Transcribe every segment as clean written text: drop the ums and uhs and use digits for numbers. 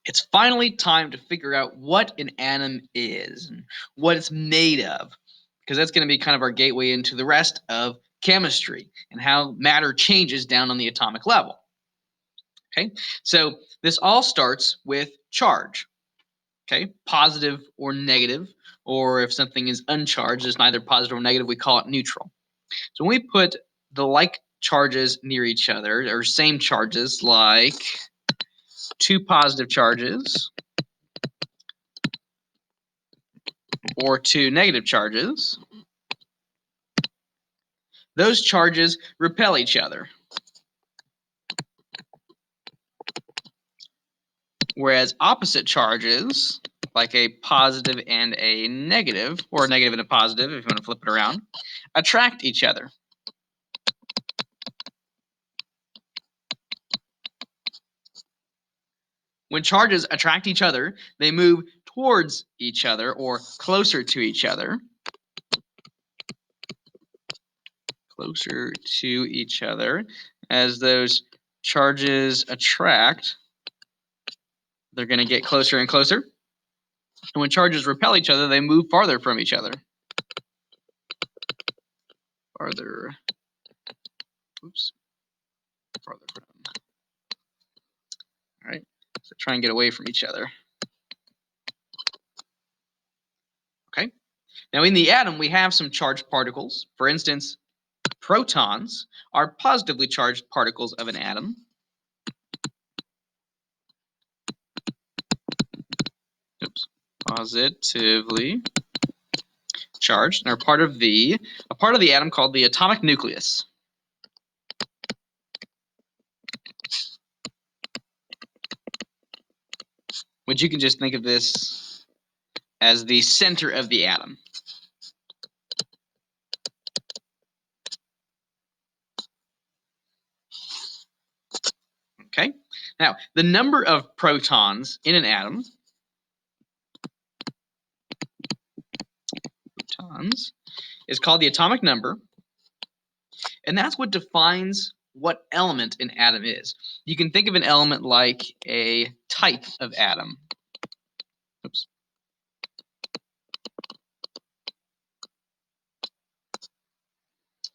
It's finally time to figure out what an atom is and what it's made of, because that's going to be kind of our gateway into the rest of chemistry and how matter changes down on the atomic level. Okay, so this all starts with charge. Okay, positive or negative, or if something is uncharged, it's neither positive or negative, we call it neutral. So when we put the like charges near each other, or same charges, like two positive charges or two negative charges, those charges repel each other. Whereas opposite charges, like a positive and a negative, or a negative and a positive, if you want to flip it around, attract each other. When charges attract each other, they move towards each other or closer to each other. Closer to each other. As those charges attract, they're going to get closer and closer. And when charges repel each other, they move farther from each other. Farther. Oops. Farther from. All right. So try and get away from each other. Okay. Now in the atom, we have some charged particles. For instance, protons are positively charged particles of an atom. Oops. Positively charged and are a part of the atom called the atomic nucleus. Which you can just think of this as the center of the atom. Okay? Now, the number of protons in an atom is called the atomic number, and that's what defines what element an atom is. You can think of an element like a type of atom. Oops.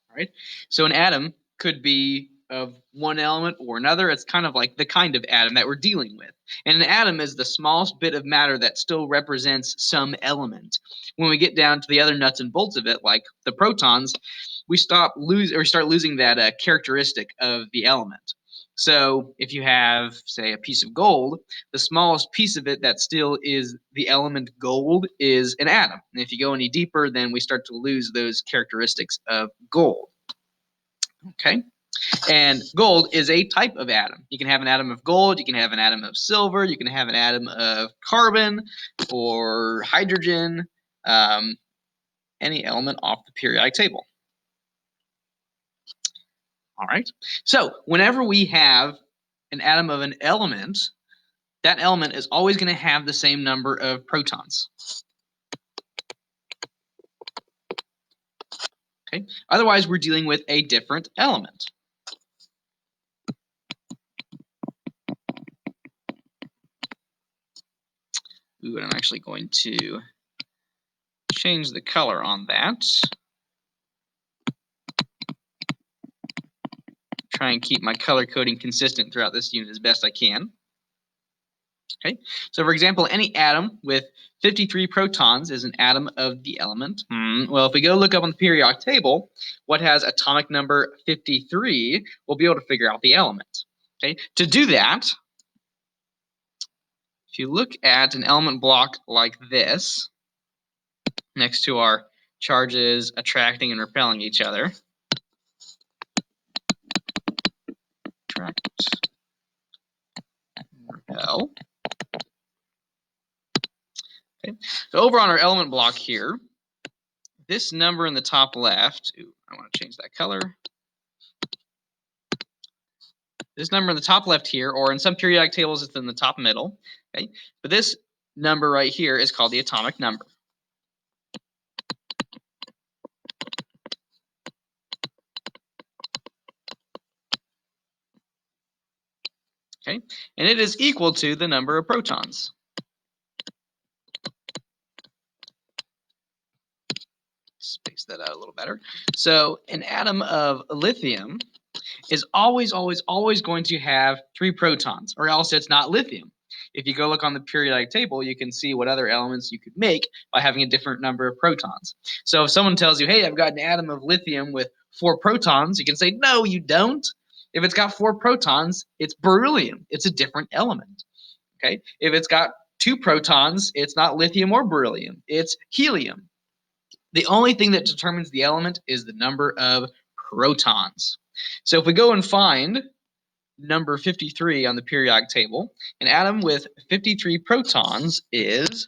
All right? So an atom could be of one element or another. It's kind of like the kind of atom that we're dealing with. And an atom is the smallest bit of matter that still represents some element. When we get down to the other nuts and bolts of it, like the protons, we start losing that characteristic of the element. So if you have, say, a piece of gold, the smallest piece of it that still is the element gold is an atom. And if you go any deeper, then we start to lose those characteristics of gold. Okay? And gold is a type of atom. You can have an atom of gold, you can have an atom of silver, you can have an atom of carbon or hydrogen, any element off the periodic table. All right. So whenever we have an atom of an element, that element is always going to have the same number of protons. Okay. Otherwise, we're dealing with a different element. Ooh, and I'm actually going to change the color on that. Try and keep my color coding consistent throughout this unit as best I can. Okay, so for example, any atom with 53 protons is an atom of the element. Well, if we go look up on the periodic table, what has atomic number 53, we'll be able to figure out the element. Okay, to do that, if you look at an element block like this, next to our charges attracting and repelling each other, attract, repel. Okay. So over on our element block here, this number in the top left, I want to change that color. This number in the top left here, or in some periodic tables, it's in the top middle. Okay, but this number right here is called the atomic number. Okay, and it is equal to the number of protons. Space that out a little better. So an atom of lithium is always going to have 3 protons, or else it's not lithium. If you go look on the periodic table, you can see what other elements you could make by having a different number of protons. So if someone tells you, hey, I've got an atom of lithium with 4 protons, you can say, no, you don't. If it's got 4 protons, it's beryllium. It's a different element. Okay? If it's got 2 protons, it's not lithium or beryllium. It's helium. The only thing that determines the element is the number of protons. So if we go and find number 53 on the periodic table, an atom with 53 protons is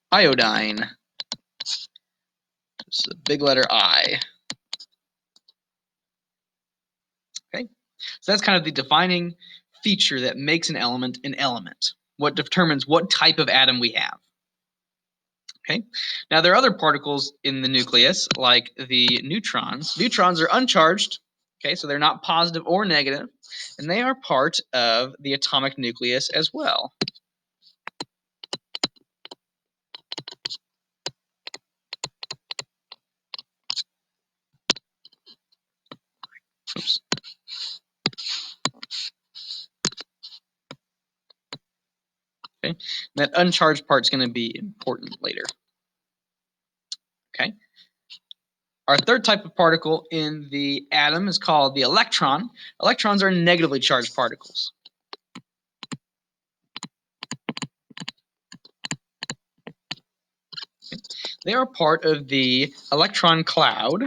iodine. This is a big letter I. Okay, so that's kind of the defining feature that makes an element, what determines what type of atom we have. Okay, now there are other particles in the nucleus, like the neutrons. Neutrons are uncharged, okay, so they're not positive or negative, and they are part of the atomic nucleus as well. Oops. Okay, that uncharged part is going to be important later. Okay. Our third type of particle in the atom is called the electron. Electrons are negatively charged particles. They are part of the electron cloud,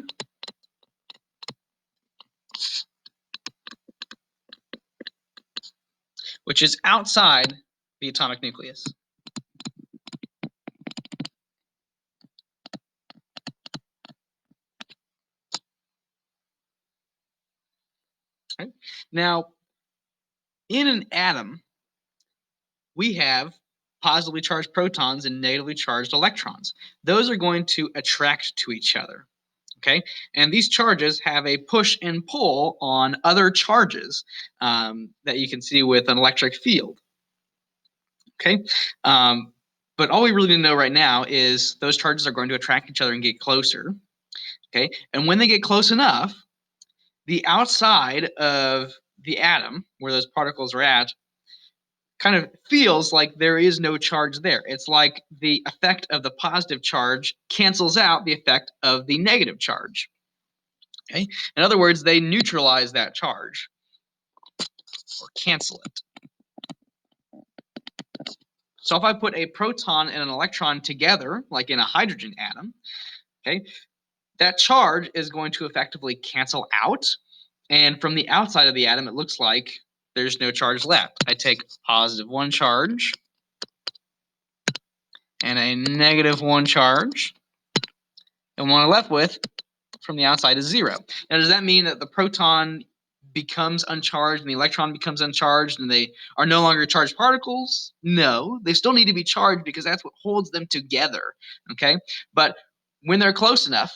which is outside the atomic nucleus. Okay. Now, in an atom, we have positively charged protons and negatively charged electrons. Those are going to attract to each other. Okay, and these charges have a push and pull on other charges that you can see with an electric field. Okay, but all we really need to know right now is those charges are going to attract each other and get closer. Okay, and when they get close enough, the outside of the atom, where those particles are at, kind of feels like there is no charge there. It's like the effect of the positive charge cancels out the effect of the negative charge. Okay? In other words, they neutralize that charge or cancel it. So if I put a proton and an electron together, like in a hydrogen atom, okay, that charge is going to effectively cancel out. And from the outside of the atom, it looks like there's no charge left. I take positive 1 charge and a negative 1 charge. And what I'm left with from the outside is 0. Now, does that mean that the proton becomes uncharged and the electron becomes uncharged and they are no longer charged particles? No, they still need to be charged because that's what holds them together, okay? But when they're close enough,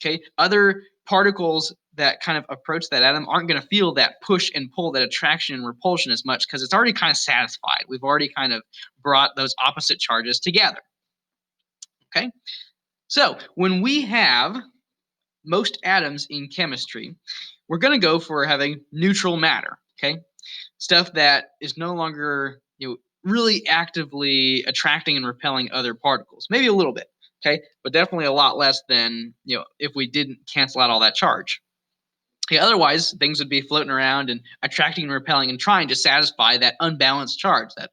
okay, other particles that kind of approach that atom aren't going to feel that push and pull, that attraction and repulsion as much because it's already kind of satisfied. We've already kind of brought those opposite charges together, okay? So when we have most atoms in chemistry, we're going to go for having neutral matter, okay? Stuff that is no longer, really actively attracting and repelling other particles. Maybe a little bit, okay? But definitely a lot less than, if we didn't cancel out all that charge. Okay, otherwise, things would be floating around and attracting and repelling and trying to satisfy that unbalanced charge, that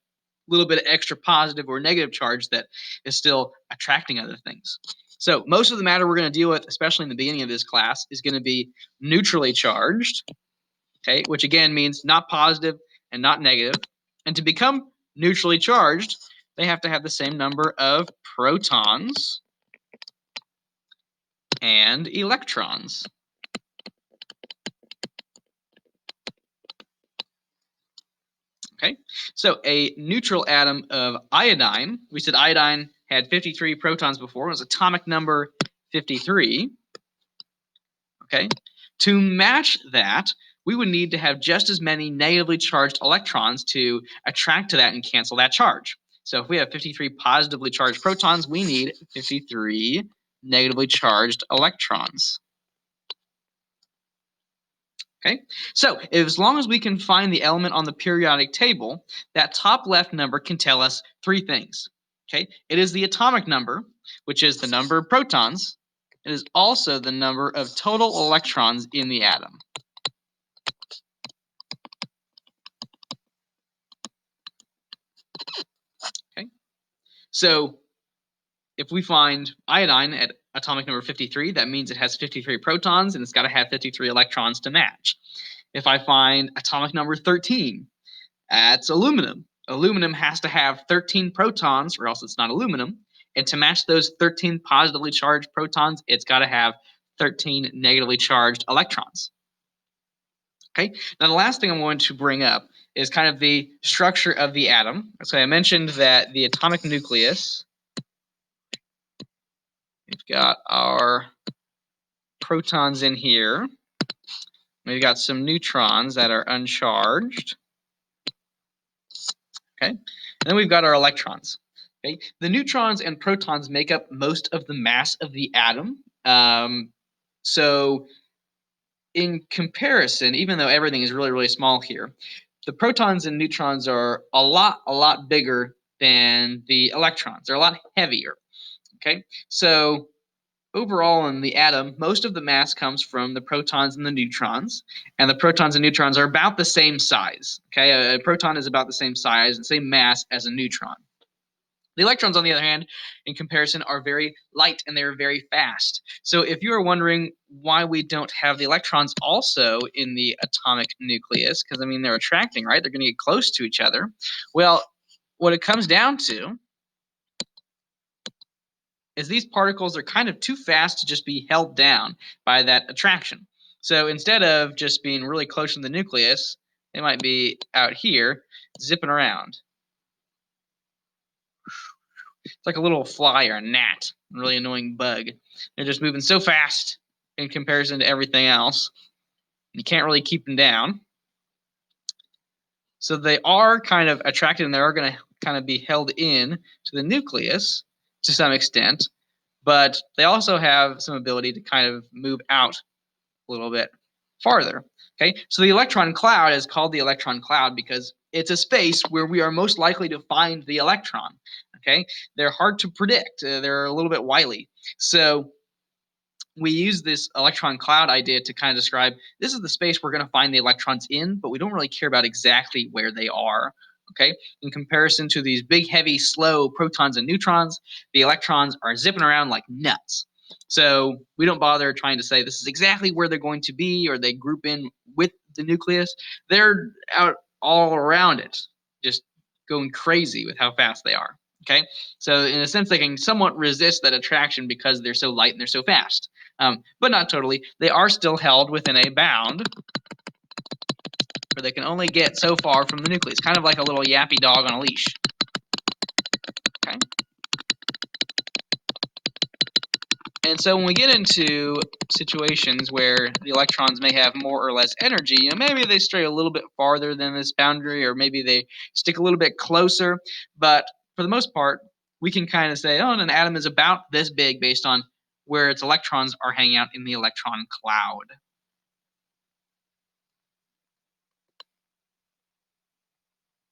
little bit of extra positive or negative charge that is still attracting other things. So most of the matter we're going to deal with, especially in the beginning of this class, is going to be neutrally charged, okay, which again means not positive and not negative. And to become neutrally charged, they have to have the same number of protons and electrons. Okay, so a neutral atom of iodine, we said iodine had 53 protons before, it was atomic number 53. Okay, to match that, we would need to have just as many negatively charged electrons to attract to that and cancel that charge. So if we have 53 positively charged protons, we need 53 negatively charged electrons. Okay, so as long as we can find the element on the periodic table, that top left number can tell us three things. Okay, it is the atomic number, which is the number of protons. It is also the number of total electrons in the atom. Okay, so if we find iodine at atomic number 53, that means it has 53 protons and it's got to have 53 electrons to match. If I find atomic number 13, that's aluminum. Aluminum has to have 13 protons or else it's not aluminum. And to match those 13 positively charged protons, it's got to have 13 negatively charged electrons. Okay, now the last thing I'm going to bring up is kind of the structure of the atom. So I mentioned that the atomic nucleus, we've got our protons in here. We've got some neutrons that are uncharged. Okay, and then we've got our electrons. Okay, the neutrons and protons make up most of the mass of the atom. So in comparison, even though everything is really, really small here, the protons and neutrons are a lot bigger than the electrons. They're a lot heavier. Okay, so overall in the atom, most of the mass comes from the protons and the neutrons, and the protons and neutrons are about the same size. Okay, a proton is about the same size and same mass as a neutron. The electrons, on the other hand, in comparison, are very light and they're very fast. So if you are wondering why we don't have the electrons also in the atomic nucleus, because I mean they're attracting, right? They're going to get close to each other. Well, what it comes down to is these particles are kind of too fast to just be held down by that attraction. So instead of just being really close to the nucleus, they might be out here zipping around. It's like a little fly or a gnat, a really annoying bug. They're just moving so fast in comparison to everything else. You can't really keep them down. So they are kind of attracted and they are going to kind of be held in to the nucleus to some extent, but they also have some ability to kind of move out a little bit farther. Okay, so the electron cloud is called the electron cloud because it's a space where we are most likely to find the electron. Okay, they're hard to predict. They're a little bit wily. So we use this electron cloud idea to kind of describe this is the space we're going to find the electrons in, but we don't really care about exactly where they are. Okay, in comparison to these big, heavy, slow protons and neutrons, the electrons are zipping around like nuts. So we don't bother trying to say this is exactly where they're going to be or they group in with the nucleus. They're out all around it, just going crazy with how fast they are. Okay, so in a sense, they can somewhat resist that attraction because they're so light and they're so fast. But not totally. They are still held within a bound where they can only get so far from the nucleus, kind of like a little yappy dog on a leash. Okay. And so when we get into situations where the electrons may have more or less energy, maybe they stray a little bit farther than this boundary, or maybe they stick a little bit closer. But for the most part, we can kind of say, oh, an atom is about this big based on where its electrons are hanging out in the electron cloud.